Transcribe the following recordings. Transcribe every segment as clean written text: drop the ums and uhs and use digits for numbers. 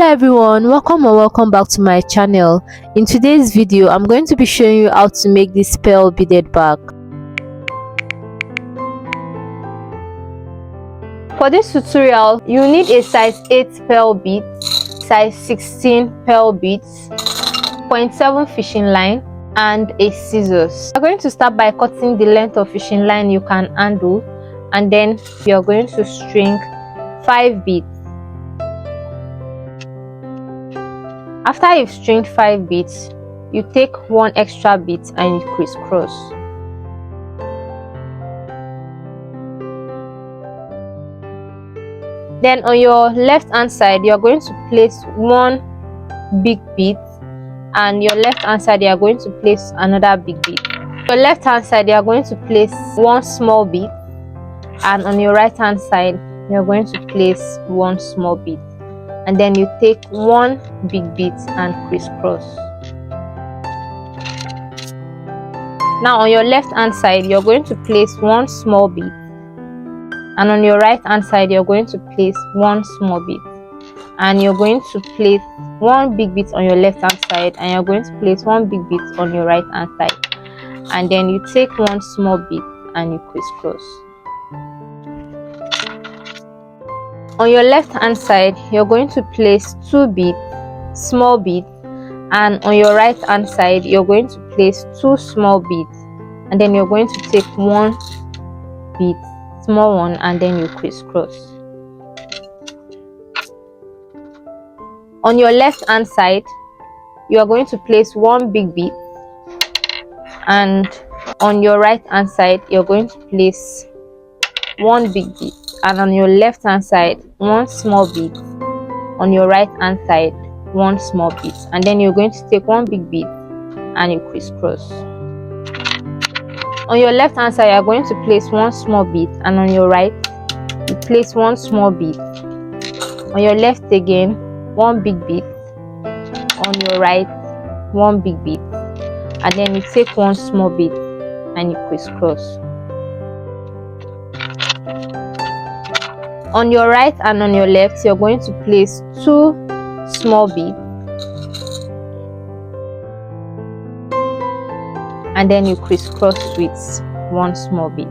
Hello everyone, welcome and welcome back to my channel. In today's video I'm going to be showing you how to make this pearl beaded bag. For this tutorial you need a size 8 pearl bead, size 16 pearl beads, 0.7 fishing line and a scissors. We're going to start by cutting the length of fishing line you can handle, and then you're going to string 5 beads. After you've stringed 5 beads, you take 1 extra bead and you crisscross. Then on your left hand side, you're going to place 1 big bead, and your left hand side, you're going to place another big bead. Your left hand side, you're going to place 1 small bead, and on your right hand side, you're going to place 1 small bead. And then you take 1 big bead and crisscross. Now on your left hand side you're going to place 1 small bead, and on your right hand side you're going to place 1 small bead, and you're going to place 1 big bead on your left hand side, and you're going to place 1 big bead on your right hand side, and then you take 1 small bead and you crisscross. On your left hand side you're going to place 2 beads, small beads, and on your right hand side you're going to place 2 small beads, and then you're going to take 1 bead, small one, and then you crisscross. On your left hand side you are going to place 1 big bead, and on your right hand side you're going to place 1 big bead, and on your left hand side 1 small bead, on your right hand side 1 small bead, and then you're going to take 1 big bead and you crisscross. On your left hand side you're going to place 1 small bead, and on your right you place 1 small bead. On your left again 1 big bead, on your right 1 big bead, and then you take 1 small bead and you crisscross. On your right and on your left you're going to place 2 small beads, and then you crisscross with 1 small bead.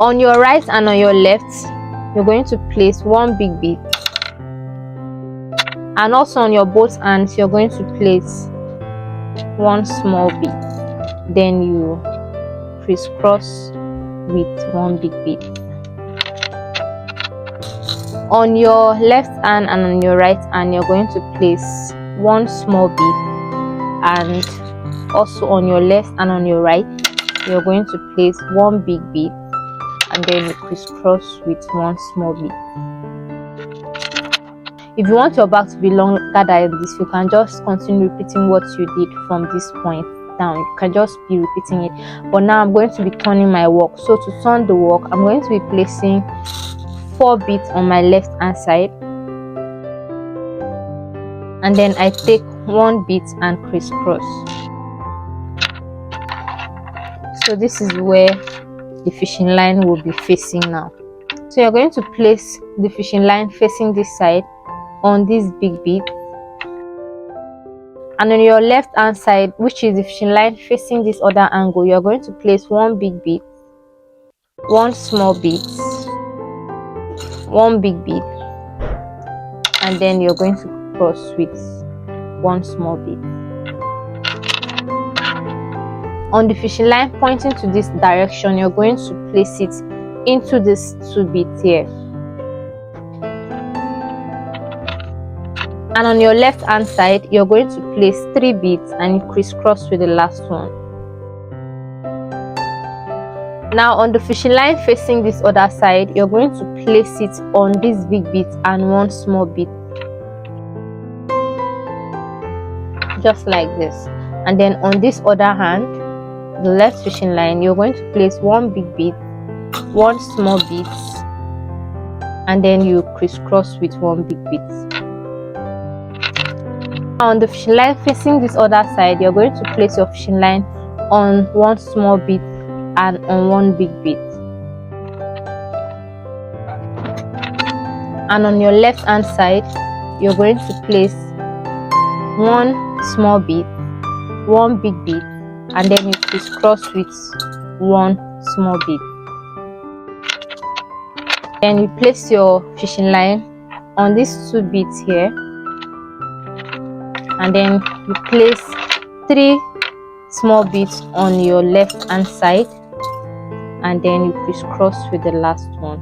On your right and on your left you're going to place 1 big bead, and also on your both hands you're going to place 1 small bead, then you crisscross with 1 big bead. On your left hand and on your right hand you're going to place 1 small bead, and also on your left and on your right you're going to place 1 big bead, and then you crisscross with 1 small bead. If you want your bag to be longer than this, you can just continue repeating what you did from this point down. You can just be repeating it, but now I'm going to be turning my work. So to turn the work, I'm going to be placing 4 beads on my left hand side, and then I take 1 bead and crisscross. So this is where the fishing line will be facing now. So you're going to place the fishing line facing this side on this big bead, and on your left hand side, which is the fishing line facing this other angle, you're going to place 1 big bead, 1 small bead, 1 big bead, and then you're going to cross with 1 small bead. On the fishing line pointing to this direction, you're going to place it into this 2 beads here. And on your left hand side you're going to place 3 beads and you crisscross with the last one. Now on the fishing line facing this other side, you're going to place it on this big bead and 1 small bead, just like this. And then on this other hand, the left fishing line, you're going to place 1 big bead, 1 small bead, and then you crisscross with 1 big bead. On the fishing line facing this other side, you're going to place your fishing line on 1 small bead and on 1 big bead. and on your left hand side you're going to place one small bead, one big bead, and then you crisscross with one small bead. Then you place your fishing line on these two beads here, and then you place 3 small beads on your left hand side, and then you crisscross with the last one.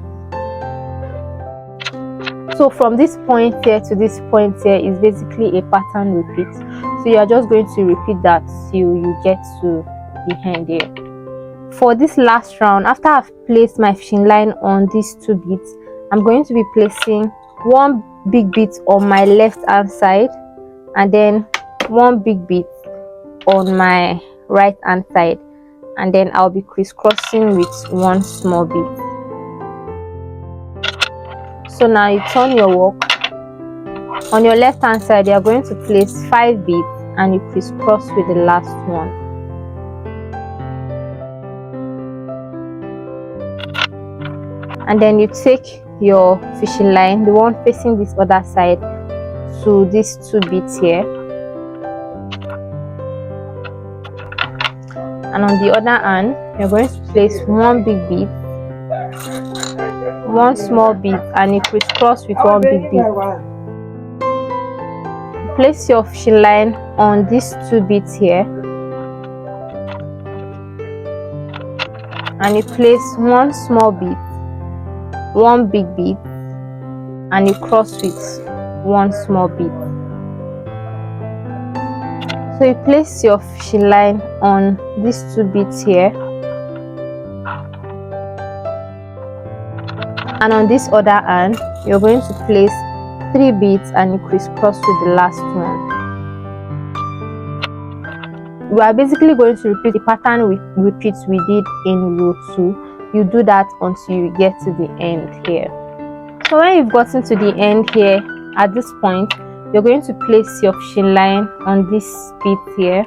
So from this point here to this point here is basically a pattern repeat. So you are just going to repeat that till you get to the end here. For this last round, after I've placed my fishing line on these 2 beads, I'm going to be placing one big bead on my left hand side and then one big bead on my right hand side, and then I'll be crisscrossing with one small bead. So now you turn your work. On your left hand side you are going to place 5 beads and you crisscross with the last one. And then you take your fishing line, the one facing this other side, to these 2 beads here, and on the other hand you're going to place one big bead, one small bead, and you crisscross with one big bead. Place your fishing line on these 2 beads here, and you place one small bead, one big bead, and you cross with one small bead. So you place your fishing line on these 2 beads here, and on this other hand you're going to place 3 beads and you crisscross with the last one. We are basically going to repeat the pattern repeats we did in row 2. You do that until you get to the end here. So when you've gotten to the end here, at this point you're going to place your fishing line on this bead here,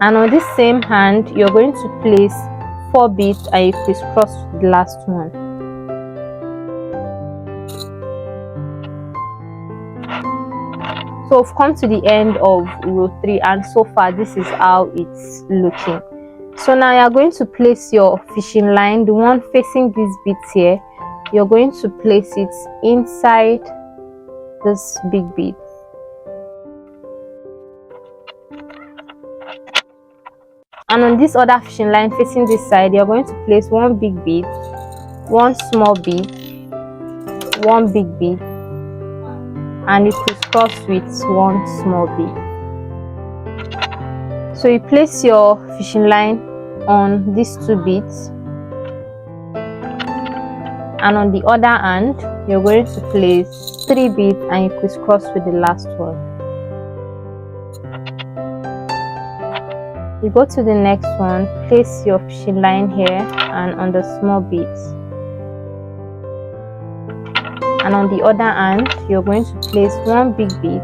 and on this same hand you're going to place 4 beads and you crisscross with the last one. So we've come to the end of row 3, and so far this is how it's looking. So now you are going to place your fishing line, the one facing these beads here, you're going to place it inside this big bead. And on this other fishing line facing this side, you're going to place one big bead, one small bead, one big bead, and you crisscross with one small bead. So you place your fishing line on these 2 beads, and on the other hand you're going to place 3 beads and you crisscross with the last one. You go to the next one, place your fishing line here and on the small beads, and on the other hand you're going to place one big bead,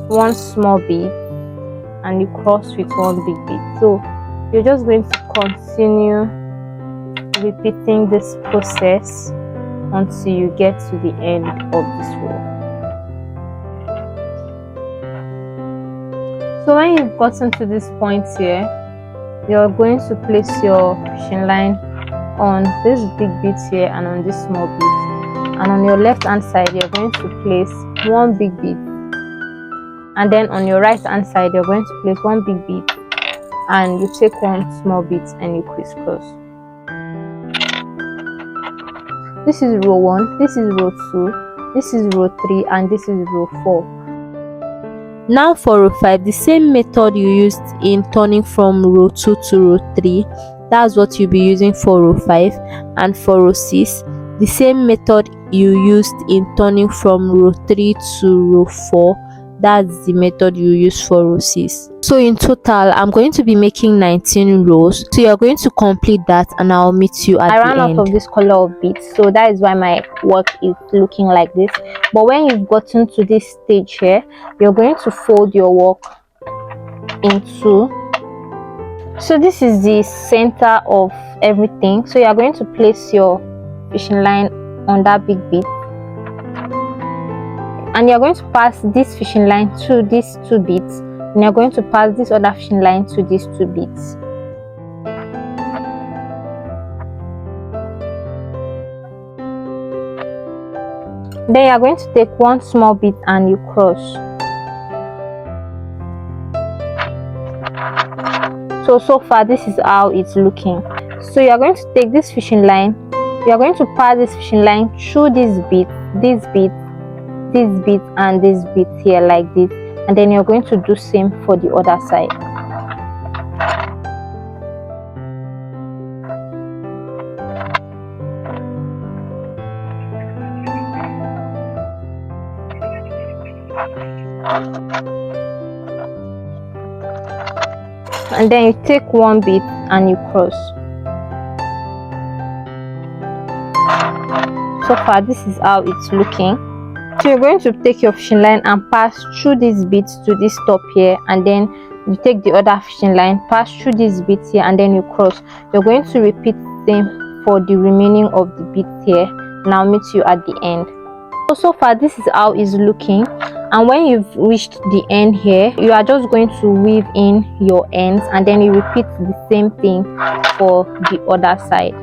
one small bead, and you cross with one big bead. So you're just going to continue repeating this process until you get to the end of this row. So when you've gotten to this point here, you're going to place your fishing line on this big bead here and on this small bead, and on your left hand side you're going to place one big bead, and then on your right hand side you're going to place one big bead and you take one small bead and you crisscross. This is row 1, this is row 2, this is row 3, and this is row 4. Now for row 5, the same method you used in turning from row 2 to row 3, that's what you'll be using for row 5. And for row 6, the same method you used in turning from row 3 to row 4, that's the method you use for row 6. So in total I'm going to be making 19 rows, so you're going to complete that and I'll meet you at the end. I ran out of this color of beads, so that is why my work is looking like this. But when you've gotten to this stage here, you're going to fold your work in 2, So this is the center of everything. So you are going to place your fishing line on that big bead, and you're going to pass this fishing line to these two beads, and you're going to pass this other fishing line to these two beads. Then you're going to take one small bead and you cross. So far this is how it's looking. So you're going to take this fishing line, you're going to pass this fishing line through this bead, this bead, this bead, and this bead here like this, and then you're going to do same for the other side. And then you take one bead and you cross. So far this is how it's looking. So you're going to take your fishing line and pass through these beads to this top here, and then you take the other fishing line, pass through these beads here, and then you cross. You're going to repeat the same for the remaining of the beads here, and I'll meet you at the end. So far this is how it's looking, and when you've reached the end here, you are just going to weave in your ends, and then you repeat the same thing for the other side.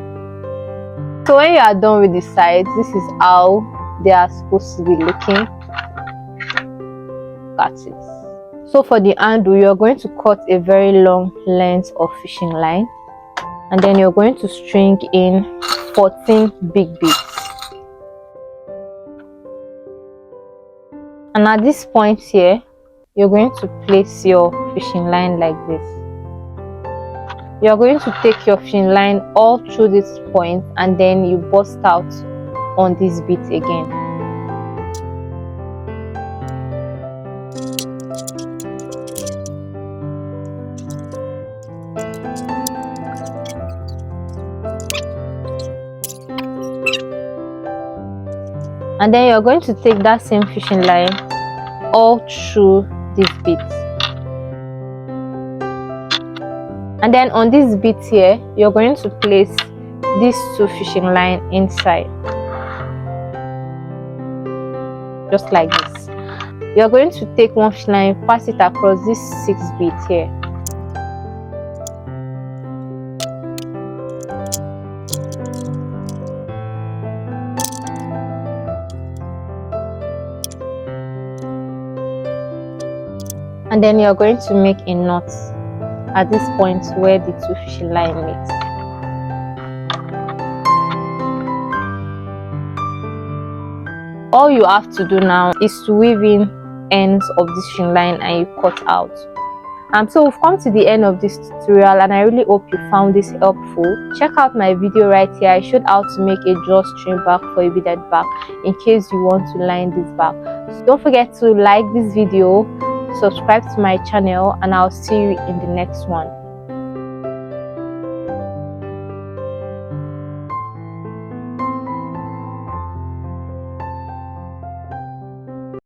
So when you are done with the sides, this is how they are supposed to be looking. Got it. So for the handle, you're going to cut a very long length of fishing line, and then you're going to string in 14 big beads. And at this point here, you're going to place your fishing line like this. You're going to take your fishing line all through this point, and then you burst out on this bead again. And then you're going to take that same fishing line all through these beads. And then on this bead here, you're going to place these two fishing line inside, just like this. You're going to take one fishing line, pass it across this 6 beads here. And then you're going to make a knot at this point where the two fishing line meet. All you have to do now is to weave in ends of this fishing line and you cut out. So we've come to the end of this tutorial, and I really hope you found this helpful. Check out my video right here. I showed how to make a drawstring bag for a beaded bag in case you want to line this bag. So don't forget to like this video, subscribe to my channel, and I'll see you in the next one.